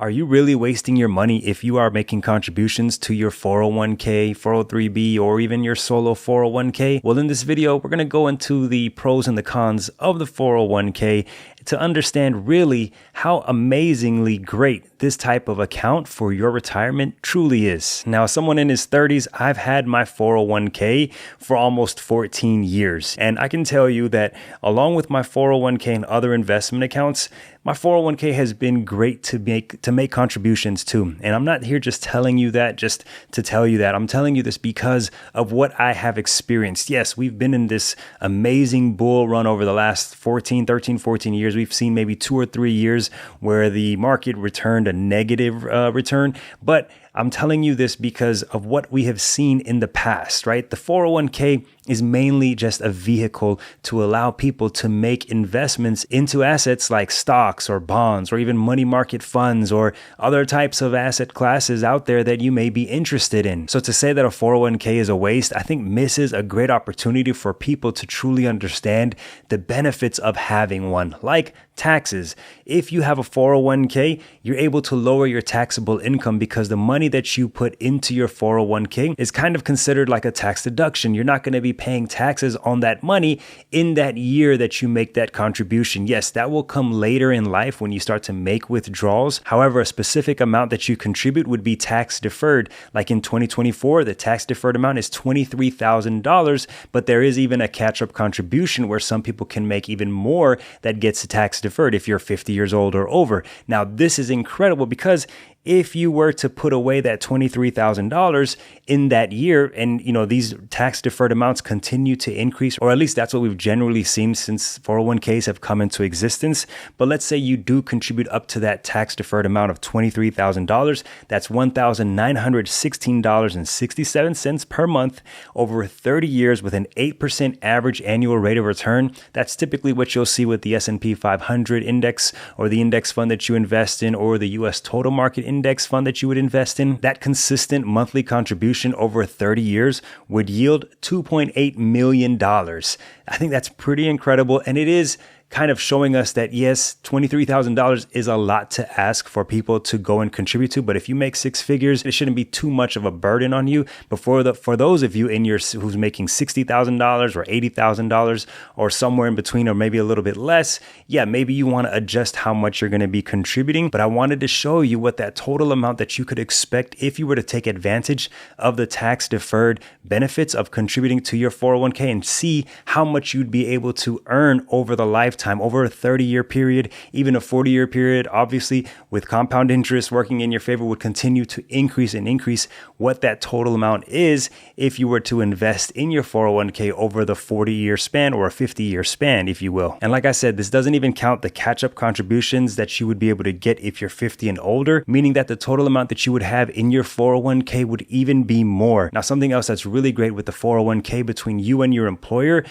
Are you really wasting your money if you are making contributions to your 401k, 403b, or even your solo 401k? Well, in this video, we're going to go into the pros and the cons of the 401k to understand really how amazingly great this type of account for your retirement truly is. Now, as someone in his 30s, I've had my 401k for almost 14 years. And I can tell you that along with my 401k and other investment accounts, my 401k has been great to make contributions to. And I'm not here just telling you that just to tell you that. I'm telling you this because of what I have experienced. Yes, we've been in this amazing bull run over the last 14 years. We've seen maybe 2 or 3 years where the market returned a negative return. But I'm telling you this because of what we have seen in the past, right? The 401k is mainly just a vehicle to allow people to make investments into assets like stocks or bonds or even money market funds or other types of asset classes out there that you may be interested in. So to say that a 401k is a waste, I think misses a great opportunity for people to truly understand the benefits of having one, like taxes. If you have a 401k, you're able to lower your taxable income because the money that you put into your 401k is kind of considered like a tax deduction. You're not going to be paying taxes on that money in that year that you make that contribution. Yes, that will come later in life when you start to make withdrawals. However, a specific amount that you contribute would be tax deferred. Like in 2024, the tax deferred amount is $23,000, but there is even a catch-up contribution where some people can make even more that gets tax deferred if you're 50 years old or over. Now, this is incredible because if you were to put away that $23,000 in that year and, these tax deferred amounts continue to increase, or at least that's what we've generally seen since 401ks have come into existence. But let's say you do contribute up to that tax deferred amount of $23,000. That's $1,916.67 per month over 30 years with an 8% average annual rate of return. That's typically what you'll see with the S&P 500 index or the index fund that you invest in or the US total market index fund that you would invest in. That consistent monthly contribution over 30 years would yield $2.8 million. I think that's pretty incredible. And it is kind of showing us that, yes, $23,000 is a lot to ask for people to go and contribute to. But if you make six figures, it shouldn't be too much of a burden on you. But for those of you who's making $60,000 or $80,000 or somewhere in between or maybe a little bit less, yeah, maybe you want to adjust how much you're going to be contributing. But I wanted to show you what that total amount that you could expect if you were to take advantage of the tax deferred benefits of contributing to your 401k and see how much you'd be able to earn over the lifetime, over a 30-year period, even a 40-year period. Obviously, with compound interest working in your favor, would continue to increase and increase what that total amount is if you were to invest in your 401k over the 40-year span or a 50-year span, if you will. And like I said, this doesn't even count the catch-up contributions that you would be able to get if you're 50 and older, meaning that the total amount that you would have in your 401k would even be more. Now, something else that's really great with the 401k between you and your employer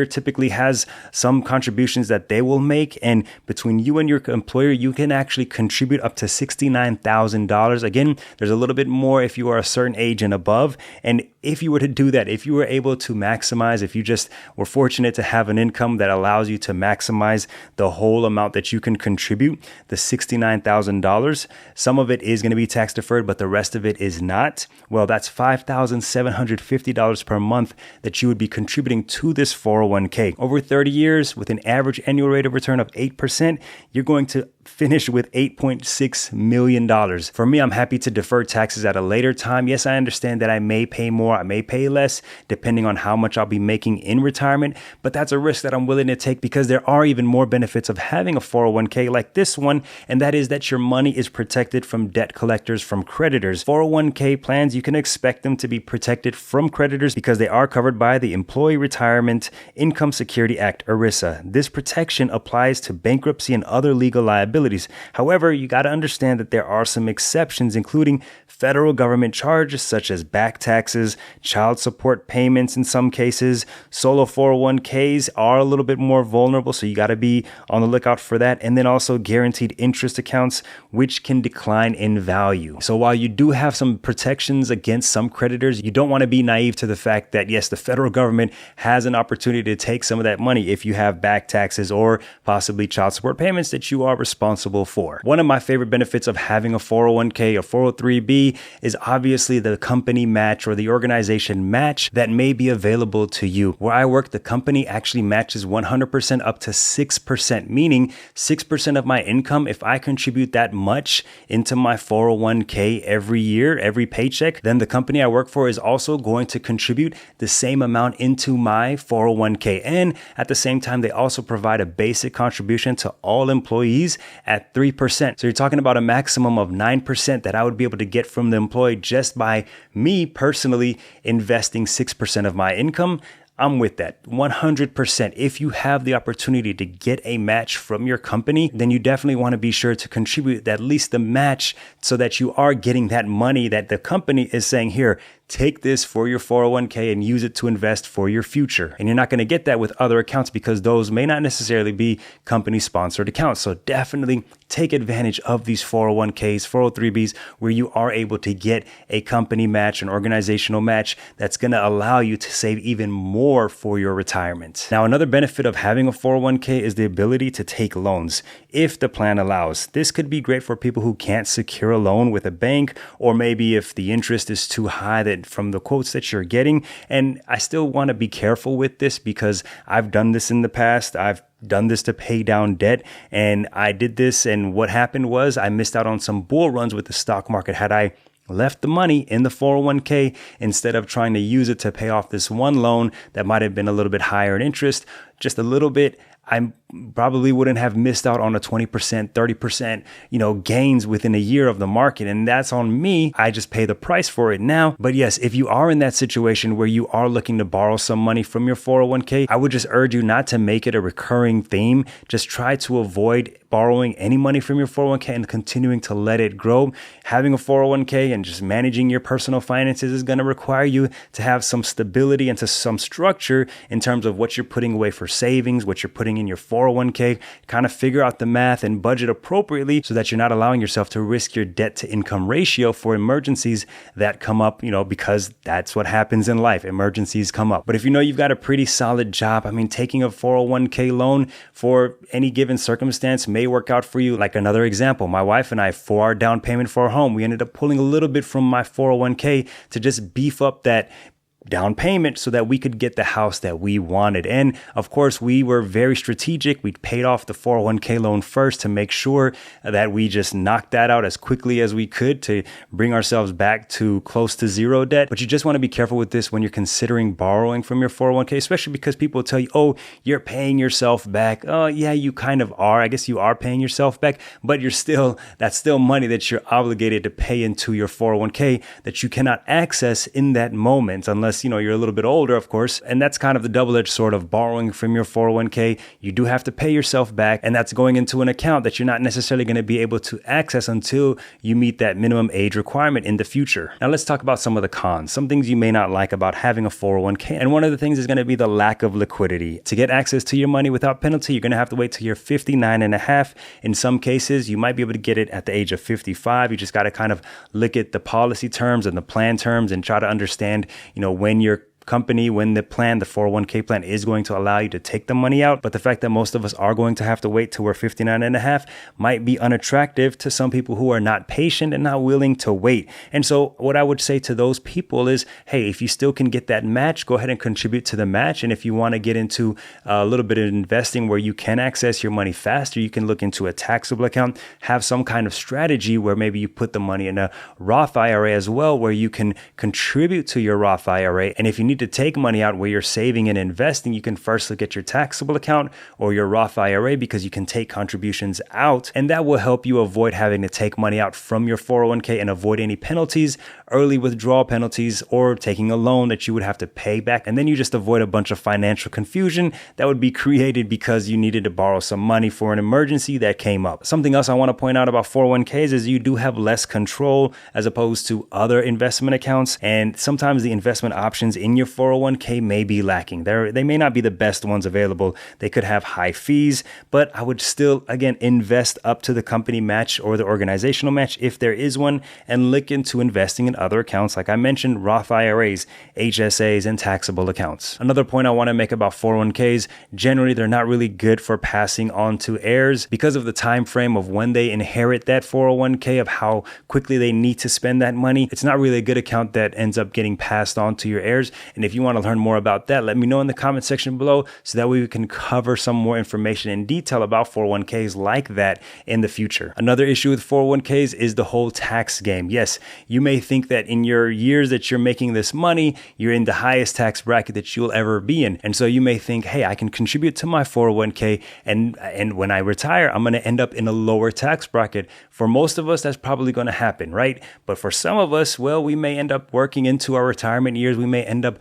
typically has some contributions that they will make, and between you and your employer, you can actually contribute up to $69,000. Again, there's a little bit more if you are a certain age and above. And if you were to do that, if you were able to maximize, if you just were fortunate to have an income that allows you to maximize the whole amount that you can contribute, the $69,000, some of it is going to be tax deferred, but the rest of it is not. Well, that's $5,750 per month that you would be contributing to this 401k. Over 30 years with an average annual rate of return of 8%, you're going to finish with $8.6 million. For me, I'm happy to defer taxes at a later time. Yes, I understand that I may pay more, I may pay less, depending on how much I'll be making in retirement, but that's a risk that I'm willing to take because there are even more benefits of having a 401k like this one, and that is that your money is protected from debt collectors, from creditors. 401k plans, you can expect them to be protected from creditors because they are covered by the Employee Retirement Income Security Act, ERISA. This protection applies to bankruptcy and other legal liabilities. However, you got to understand that there are some exceptions, including federal government charges such as back taxes, child support payments in some cases. Solo 401ks are a little bit more vulnerable, so you got to be on the lookout for that. And then also guaranteed interest accounts, which can decline in value. So while you do have some protections against some creditors, you don't want to be naive to the fact that, yes, the federal government has an opportunity to take some of that money if you have back taxes or possibly child support payments that you are responsible responsible for. One of my favorite benefits of having a 401k or 403b is obviously the company match or the organization match that may be available to you. Where I work, the company actually matches 100% up to 6%, meaning 6% of my income. If I contribute that much into my 401k every year, every paycheck, then the company I work for is also going to contribute the same amount into my 401k. And at the same time, they also provide a basic contribution to all employees at 3%. So you're talking about a maximum of 9% that I would be able to get from the employee just by me personally investing 6% of my income. I'm with that 100%. If you have the opportunity to get a match from your company, then you definitely want to be sure to contribute at least the match so that you are getting that money that the company is saying, here, take this for your 401k and use it to invest for your future. And you're not going to get that with other accounts because those may not necessarily be company sponsored accounts. So definitely take advantage of these 401ks, 403bs, where you are able to get a company match, an organizational match that's going to allow you to save even more for your retirement. Now, another benefit of having a 401k is the ability to take loans if the plan allows. This could be great for people who can't secure a loan with a bank, or maybe if the interest is too high that from the quotes that you're getting. And I still want to be careful with this because I've done this in the past. I've done this to pay down debt, and I did this, and what happened was I missed out on some bull runs with the stock market. Had I left the money in the 401k instead of trying to use it to pay off this one loan that might have been a little bit higher in interest, just a little bit, I probably wouldn't have missed out on a 20%, 30%, gains within a year of the market. And that's on me. I just pay the price for it now. But yes, if you are in that situation where you are looking to borrow some money from your 401k, I would just urge you not to make it a recurring theme. Just try to avoid borrowing any money from your 401k and continuing to let it grow. Having a 401k and just managing your personal finances is going to require you to have some stability and to some structure in terms of what you're putting away for savings, what you're putting in your 401k, kind of figure out the math and budget appropriately so that you're not allowing yourself to risk your debt to income ratio for emergencies that come up, because that's what happens in life. Emergencies come up. But if you've got a pretty solid job, taking a 401k loan for any given circumstance may work out for you. Like another example, my wife and I, for our down payment for our home, we ended up pulling a little bit from my 401k to just beef up that down payment so that we could get the house that we wanted. And of course, we were very strategic. We paid off the 401k loan first to make sure that we just knocked that out as quickly as we could to bring ourselves back to close to zero debt. But you just want to be careful with this when you're considering borrowing from your 401k, especially because people tell you, oh, you're paying yourself back. Oh, yeah, you kind of are. I guess you are paying yourself back, but that's still money that you're obligated to pay into your 401k that you cannot access in that moment unless you're a little bit older, of course. And that's kind of the double-edged sword of borrowing from your 401k. You do have to pay yourself back, and that's going into an account that you're not necessarily going to be able to access until you meet that minimum age requirement in the future. Now let's talk about some of the cons, some things you may not like about having a 401k. And one of the things is going to be the lack of liquidity. To get access to your money without penalty, you're going to have to wait till you're 59 and a half. In some cases, you might be able to get it at the age of 55. You just got to kind of look at the policy terms and the plan terms and try to understand, when your company, when the 401k plan is going to allow you to take the money out. But the fact that most of us are going to have to wait till we're 59 and a half might be unattractive to some people who are not patient and not willing to wait. And so what I would say to those people is, hey, if you still can get that match, go ahead and contribute to the match. And if you want to get into a little bit of investing where you can access your money faster, you can look into a taxable account, have some kind of strategy where maybe you put the money in a Roth IRA as well, where you can contribute to your Roth IRA. And if you need to take money out where you're saving and investing, you can first look at your taxable account or your Roth IRA because you can take contributions out, and that will help you avoid having to take money out from your 401k and avoid any penalties, early withdrawal penalties, or taking a loan that you would have to pay back. And then you just avoid a bunch of financial confusion that would be created because you needed to borrow some money for an emergency that came up. Something else I want to point out about 401ks is you do have less control as opposed to other investment accounts. And sometimes the investment options in your your 401k may be lacking. They may not be the best ones available. They could have high fees, but I would still, again, invest up to the company match or the organizational match if there is one, and look into investing in other accounts. Like I mentioned, Roth IRAs, HSAs, and taxable accounts. Another point I want to make about 401ks, generally, they're not really good for passing on to heirs because of the time frame of when they inherit that 401k, of how quickly they need to spend that money. It's not really a good account that ends up getting passed on to your heirs. And if you want to learn more about that, let me know in the comment section below so that way we can cover some more information in detail about 401ks like that in the future. Another issue with 401ks is the whole tax game. Yes, you may think that in your years that you're making this money, you're in the highest tax bracket that you'll ever be in. And so you may think, hey, I can contribute to my 401k and when I retire, I'm going to end up in a lower tax bracket. For most of us, that's probably going to happen, right? But for some of us, well, we may end up working into our retirement years. We may end up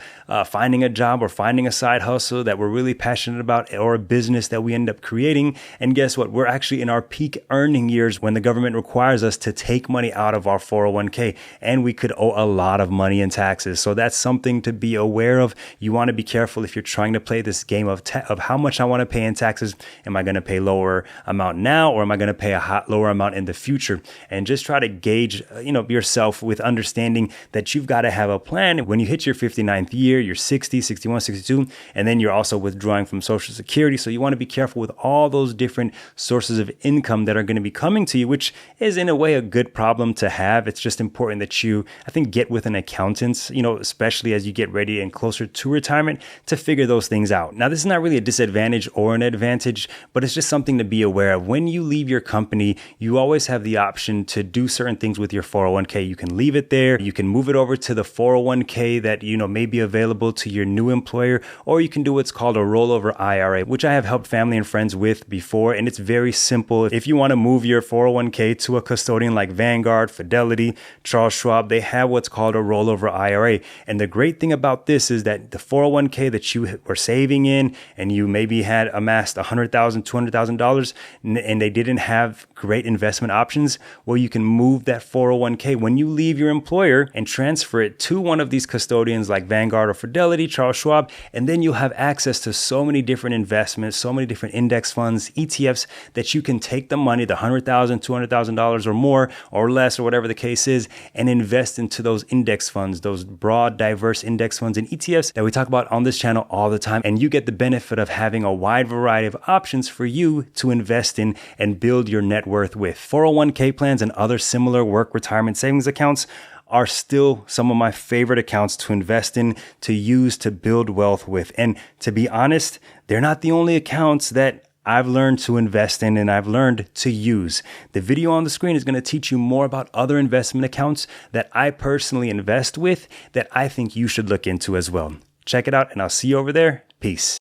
finding a job or finding a side hustle that we're really passionate about, or a business that we end up creating. And guess what? We're actually in our peak earning years when the government requires us to take money out of our 401k, and we could owe a lot of money in taxes. So that's something to be aware of. You want to be careful if you're trying to play this game of how much I want to pay in taxes. Am I going to pay lower amount now, or am I going to pay a lower amount in the future? And just try to gauge, yourself with understanding that you've got to have a plan when you hit your 59th year, you're 60, 61, 62, and then you're also withdrawing from Social Security. So you want to be careful with all those different sources of income that are going to be coming to you, which is in a way a good problem to have. It's just important that you, I think, get with an accountant, especially as you get ready and closer to retirement, to figure those things out. Now, this is not really a disadvantage or an advantage, but it's just something to be aware of. When you leave your company, you always have the option to do certain things with your 401k. You can leave it there. You can move it over to the 401k that, may be available to your new employer, or you can do what's called a rollover IRA, which I have helped family and friends with before. And it's very simple. If you want to move your 401k to a custodian like Vanguard, Fidelity, Charles Schwab, they have what's called a rollover IRA. And the great thing about this is that the 401k that you were saving in, and you maybe had amassed $100,000, $200,000, and they didn't have great investment options, well, you can move that 401k when you leave your employer and transfer it to one of these custodians like Vanguard or Fidelity, Charles Schwab, and then you'll have access to so many different investments, so many different index funds, ETFs, that you can take the money, the $100,000, $200,000 or more or less, or whatever the case is, and invest into those index funds, those broad, diverse index funds and ETFs that we talk about on this channel all the time. And you get the benefit of having a wide variety of options for you to invest in and build your net worth with. 401k plans and other similar work retirement savings accounts are still some of my favorite accounts to invest in, to use to build wealth with. And to be honest, they're not the only accounts that I've learned to invest in and I've learned to use. The video on the screen is going to teach you more about other investment accounts that I personally invest with that I think you should look into as well. Check it out, and I'll see you over there. Peace.